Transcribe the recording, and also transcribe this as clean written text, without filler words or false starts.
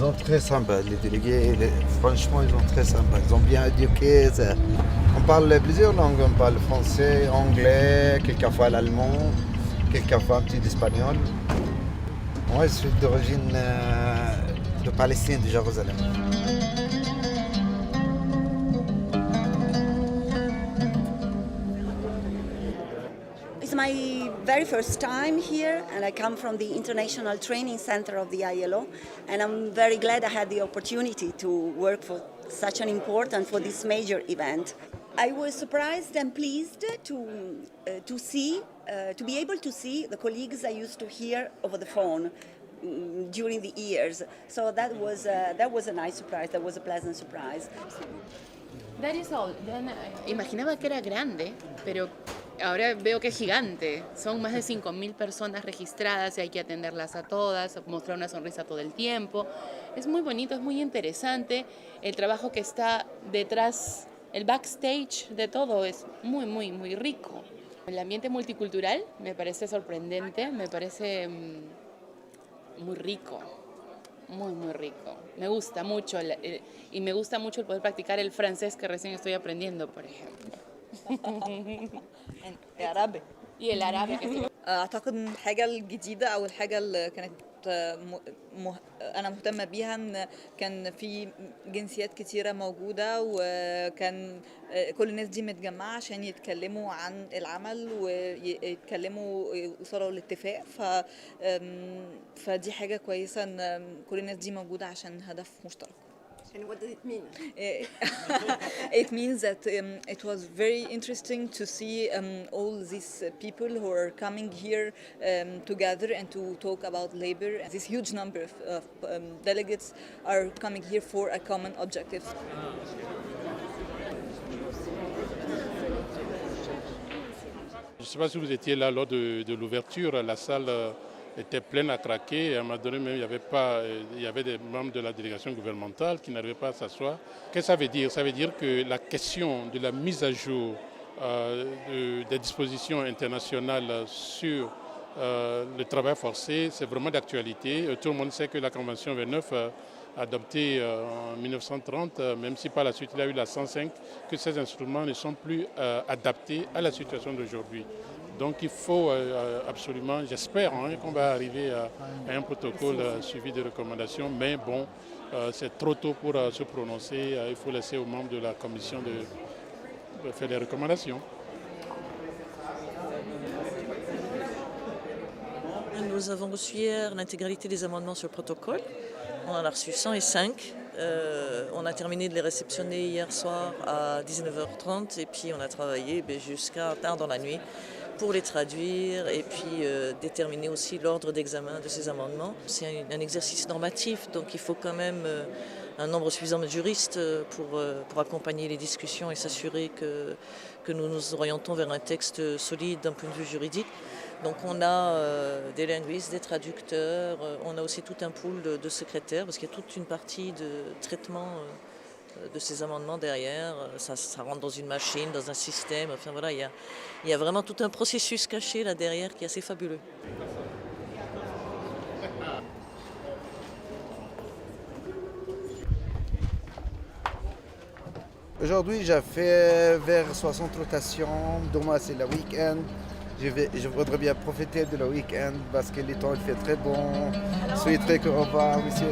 sont très sympas, les délégués, franchement, ils sont très sympas. Ils ont bien éduqué. On parle plusieurs langues, on parle français, anglais, quelquefois l'allemand, quelquefois un petit d'espagnol. Moi, je suis d'origine de Palestine, de Jérusalem. It's my very first time here, and I come from the International Training Center of the ILO, and I'm very glad I had the opportunity to work for such an important, for this major event. I was surprised and pleased to see, to be able to see the colleagues I used to hear over the phone during the years. So that was a nice surprise. That was a pleasant surprise. That is all. Imaginaba que era grande, pero ahora veo que es gigante. Son más de 5.000 personas registradas y hay que atenderlas a todas, mostrar una sonrisa todo el tiempo. Es muy bonito, es muy interesante. El trabajo que está detrás, el backstage de todo es muy, muy, muy rico. El ambiente multicultural me parece sorprendente, me parece muy rico. Muy, muy rico. Me gusta mucho y me gusta mucho el poder practicar el francés que recién estoy aprendiendo, por ejemplo. العربي Y el árabe que sí. اعتقد ان الحاجه الجديده او الحاجه اللي كانت انا مهتمه بيها ان كان في جنسيات كتيره موجوده وكان كل الناس دي متجمعه عشان يتكلموا عن العمل ويتكلموا يوصلوا لاتفاق فدي حاجه كويسه ان كل الناس دي موجوده عشان هدف مشترك. And what does it mean? It means that it was very interesting to see all these people who are coming here together and to talk about labor. This huge number of delegates are coming here for a common objective. Je ne sais pas si vous étiez là lors de l'ouverture, la salle était pleine à craquer. À un moment donné, même, il y avait des membres de la délégation gouvernementale qui n'arrivaient pas à s'asseoir. Qu'est-ce que ça veut dire? Ça veut dire que la question de la mise à jour des dispositions internationales sur le travail forcé, c'est vraiment d'actualité. Tout le monde sait que la Convention 29 adoptée en 1930, même si par la suite il y a eu la 105, que ces instruments ne sont plus adaptés à la situation d'aujourd'hui. Donc il faut absolument, j'espère qu'on va arriver à un protocole suivi de recommandations, mais bon, c'est trop tôt pour se prononcer, il faut laisser aux membres de la commission de faire des recommandations. Nous avons reçu hier l'intégralité des amendements sur le protocole. On en a reçu 105. On a terminé de les réceptionner hier soir à 19h30 et puis on a travaillé jusqu'à tard dans la nuit pour les traduire et puis déterminer aussi l'ordre d'examen de ces amendements. C'est un exercice normatif, donc il faut quand même un nombre suffisant de juristes pour accompagner les discussions et s'assurer que nous nous orientons vers un texte solide d'un point de vue juridique. Donc on a des linguistes, des traducteurs, on a aussi tout un pool de secrétaires parce qu'il y a toute une partie de traitement de ces amendements derrière. Ça rentre dans une machine, dans un système. Enfin voilà, il y a vraiment tout un processus caché là derrière qui est assez fabuleux. Aujourd'hui, j'ai fait vers 60 rotations. Demain, c'est le week-end. Je voudrais bien profiter de le week-end parce que le temps il fait très bon. Soyez très au revoir, monsieur.